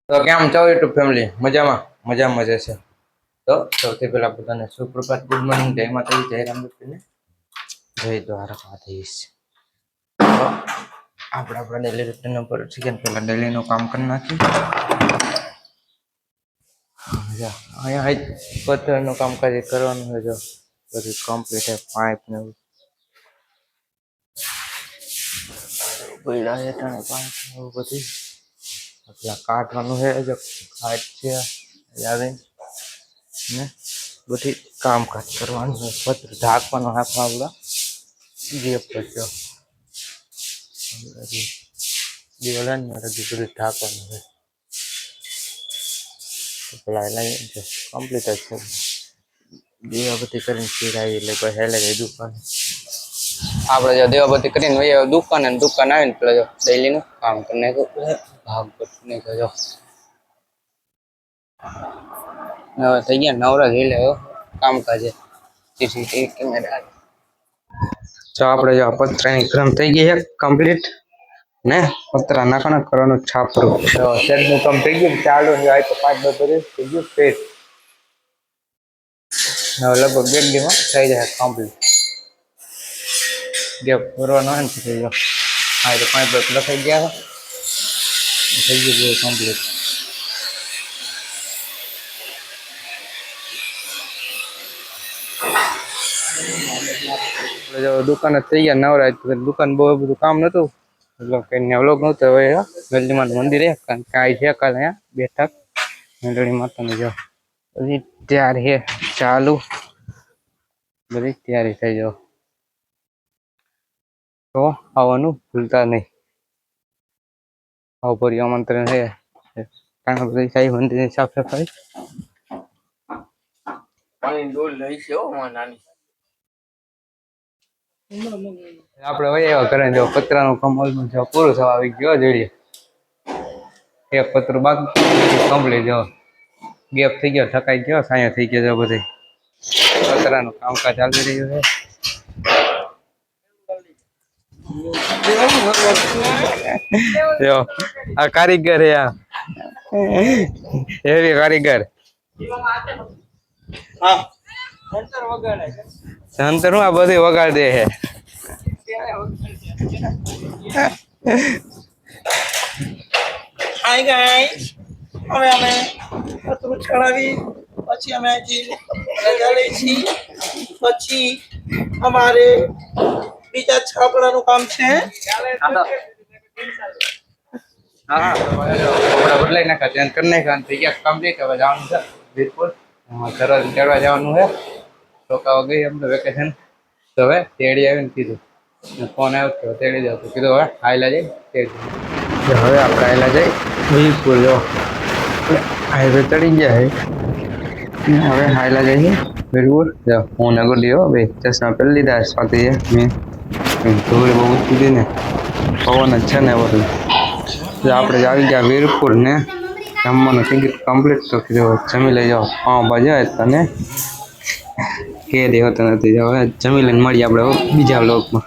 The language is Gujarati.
તો કેમ છો યુટ્યુબ ફેમિલી? મજામાં મજા છે. તો સૌથી પહેલા બધાને સુપ્રભાત, ગુડ મોર્નિંગ, જય માતાજી, જય રામદેવને, જય દ્વારકાધીશ. તો આપણા ડેલી રૂટીન ઉપર છે. પહેલા ડેલીનું કામ કરી નાખી. અહીંયા પથ્થરનું કામકાજ કરવાનું હોય. જો બધું કમ્પ્લીટ છે. પાઇપ ને પૈડા હેઠળ પાઇપ એવું બધું એટલા કાઢવાનું છે. જો કાટ છે આવે ને બધી કામકાજ કરવાનું હોય. પત્ર ઢાંકવાનું હાથ આપણા જે પછી દિવાલ બધું ઢાંકવાનું હોય. પેલા કમ્પ્લીટ જ છે. દેવાબતી કરીને ચીરાવી એટલે કોઈ હેલે ગઈ દુકાન. આપણે જો દેવાબતી કરીને દુકાન આવીને પેલા જો ડેલીનું કામ કરીને ભાગ નહીં કરજો. હવે થઈ ગયા નવરા જોઈ લે કામકાજે સીસીટીવી કેમેરા. જો આપણે જો પતરાની ક્રમ થઈ ગઈ છે કમ્પ્લીટ ને પતરા નાખવાના કરવાનું છાપરું. શેડનું કામ થઈ ગયું ચાલુ છે. તો 5 થઈ ગયું પેટ. હવે લગભગ 2 દિવસમાં થઈ જાય કમ્પ્લીટ. ગેપ ભરવાનો હોય ને થઈ ગયો. હા તો 5 લખાઈ ગયા થઈ ગયું કમ્પ્લીટ. દુકાન થઈ ગયા નવરાજ. દુકાન બહુ બધું કામ નતું એટલે કઈ વ્લોગ નહોતો. હવે ગલીમાં મંદિર કાંઈ છે કાલે અહીંયા બેઠક મેલડી માતાની. જો બધી તૈયારી છે ચાલુ. બધી તૈયારી થઈ જાઓ તો આવવાનું ભૂલતા નહીં. આવું આમંત્રણ છે. કારણ બધી સાઈ મંદિરની સાફ સફાઈ આપણે વયા કરે. જો પતરાનું કામ પૂરું થવા આવી ગયો. જોઈએ એક પતરું બાકી કમ્પ્લીટ. જો ગેપ થઈ ગયો, થકાઈ ગયો, સાયો થઈ ગયો. બધી પતરાનું કામકાજ ચાલી રહ્યું છે. જો આ કારીગર હે, આ એવી કારીગર. સંતર આ બધી વગાડ દે હે. હાય ગાઈસ, હવે અમે પતરું ચડાવી પછી અમે લગાડી છીએ. પછી અમારે બીજા છાપડાનું કામ છે. હા બદલાઈ નાખા ચેન્જ કરી નાખ્યા. થઈ ગયા કમ્પ્લીટ. હવે જવાનું છે વીરપુર. સરસ ચડવા જવાનું છે. રોકાવા ગઈ અમને વેકેશન. તો હવે તેડી આવીને કીધું ફોન આવ્યો તો તેડી જાવ. તો કીધું હવે હાઈલા જઈ તેડી. હવે આપણે હાઈલા જઈ વીરપુર. જો હાઈવે ચડી ગયા હે. હવે હાઈલા જઈએ વીરપુર. જો હું નગર લીધો ભાઈ ચશ્મા પહેરી લીધા. સ્વાતિ મેં ધૂળ બહુ ઊંચી હતી ને પવન જ છે ને બધું. આપણે આવી ગયા વીરપુર ને જમવાનું ટિકિટ કમ્પ્લીટ. તો કીધું જમી લઈ જાઓ. પાઉંભાજી હોય તને કે દેવો તો નથી. હવે જમી લઈને મળીએ આપણે બીજા બ્લોગમાં.